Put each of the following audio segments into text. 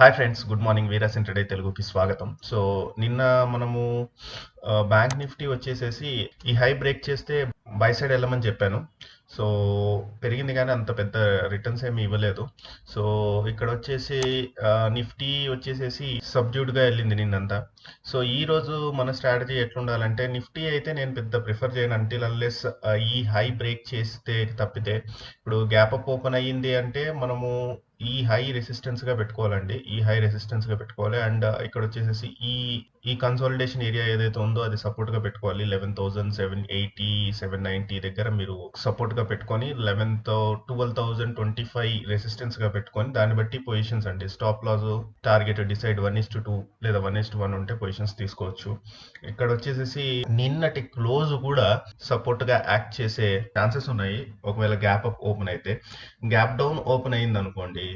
Hi friends, good morning. Veera's intraday తెలుగుకి స్వాగతం. So నిన్న మనము బ్యాంక్ నిఫ్టీ వచ్చేసేసి ఈ హై బ్రేక్ చేస్తే బై సైడ్ వెళ్ళమని చెప్పాను. సో పెరిగింది కానీ అంత పెద్ద రిటర్న్స్ ఏమి ఇవ్వలేదు. సో ఇక్కడ వచ్చేసి నిఫ్టీ వచ్చేసేసి సబ్డ్యూడ్గా వెళ్ళింది నిన్నంతా. సో ఈ రోజు మన స్ట్రాటజీ ఎట్లుండాలంటే, నిఫ్టీ అయితే నేను పెద్ద ప్రిఫర్ చేయను అంటిల్ అన్లెస్ ఈ హై బ్రేక్ చేస్తే తప్పితే. ఇప్పుడు గ్యాప్ అప్ ఓపెన్ అయ్యింది అంటే మనము ఈ హై రెసిస్టెన్స్ గా పెట్టుకోవాలండి. ఈ హై రెసిస్టెన్స్ గా పెట్టుకోవాలి. అండ్ ఇక్కడ వచ్చేసేసి ఈ ఈ కన్సాలిడేషన్ ఏరియా ఏదైతే ఉందో అది సపోర్ట్ గా పెట్టుకోవాలి. 11,780 790 దగ్గర మీరు సపోర్ట్ గా పెట్టుకొని 12,025 రెసిస్టెన్స్ గా పెట్టుకొని దాన్ని బట్టి పొజిషన్స్ అండి. స్టాప్ లాస్ టార్గెట్ డిసైడ్ 1:2 లేదా 1:1 ఉంటే పొజిషన్స్ తీసుకోవచ్చు. ఇక్కడ వచ్చేసేసి నిన్నటి క్లోజ్ కూడా సపోర్ట్ గా యాక్ట్ చేసే ఛాన్సెస్ ఉన్నాయి. ఒకవేళ గ్యాప్ అప్ ఓపెన్ అయితే. గ్యాప్ డౌన్ ఓపెన్ అయింది అనుకోండి,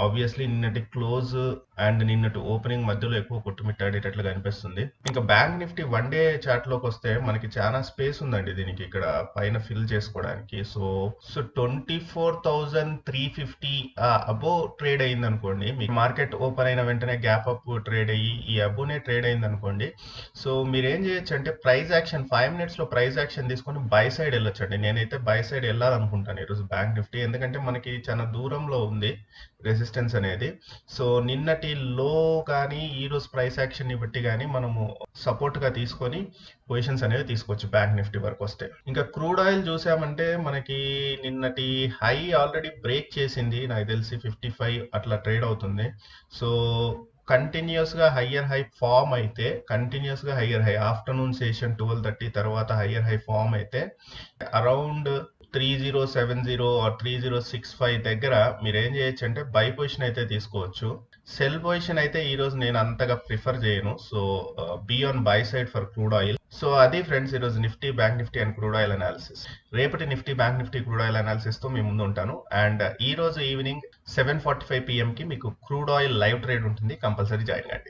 ఆబ్వియస్లీ నిన్నటి క్లోజ్ అండ్ నిన్నటి ఓపెనింగ్ మధ్యలో ఎక్కువ కొట్టుమిట్టాడేటట్లు కనిపిస్తుంది. ఇంకా bank Nifty one day chart లోకి వస్తే మనకి చాలా స్పేస్ ఉందండి దీనికి ఇక్కడ పైన ఫిల్ చేసుకోవడానికి. సో 24,350 అబో ట్రేడ్ అయింది అనుకోండి, మీకు మార్కెట్ ఓపెన్ అయిన వెంటనే గ్యాప్ అప్ ట్రేడ్ అయ్యి ఈ అబోనే ట్రేడ్ అయింది అనుకోండి. సో మీరు ఏం చేయొచ్చు అంటే ప్రైస్ యాక్షన్ 5 minutes లో ప్రైస్ యాక్షన్ తీసుకొని బై సైడ్ వెళ్ళొచ్చండి. నేనైతే బై సైడ్ వెళ్ళాలనుకుంటాను ఈరోజు బ్యాంక్ నిఫ్టీ, ఎందుకంటే మనకి చాలా దూరంలో ఉంది రెసిస్టెన్స్ అనేది. సో నిన్నటి లో కానీ ఈ రోజు ప్రైస్ యాక్షన్ ని బట్టి కానీ మనము సపోర్ట్ గా తీసుకొని పొజిషన్స్ అనేవి తీసుకోవచ్చు బ్యాంక్ నిఫ్టీ వరకు వస్తే. ఇంకా క్రూడ్ ఆయిల్ చూసామంటే మనకి నిన్నటి హై ఆల్రెడీ బ్రేక్ చేసింది, నాకు తెలిసి 55 అట్లా ట్రేడ్ అవుతుంది. సో కంటిన్యూస్ గా హయ్యర్ హై ఫామ్ అయితే, కంటిన్యూస్ గా హయ్యర్ హై ఆఫ్టర్నూన్ సెషన్ 12:30 తర్వాత హయ్యర్ హై ఫామ్ అయితే అరౌండ్ 3070 ఆర్ 3065 దగ్గర మీరు ఏం చేయొచ్చు అంటే బై పొజిషన్ అయితే తీసుకోవచ్చు. సెల్ పొజిషన్ అయితే ఈ రోజు నేను అంతగా ప్రిఫర్ చేయను. So be on buy side for crude oil. So అది ఫ్రెండ్స్ ఈరోజు Nifty, bank Nifty and crude oil analysis. రేపటి Nifty, bank Nifty, crude oil analysis తో మీ ముందు ఉంటాను. అండ్ ఈ రోజు ఈవినింగ్ 7:45 PM కి మీకు క్రూడ్ ఆయిల్ లైవ్ ట్రేడ్ ఉంటుంది, కంపల్సరీ జాయిన్ కండి.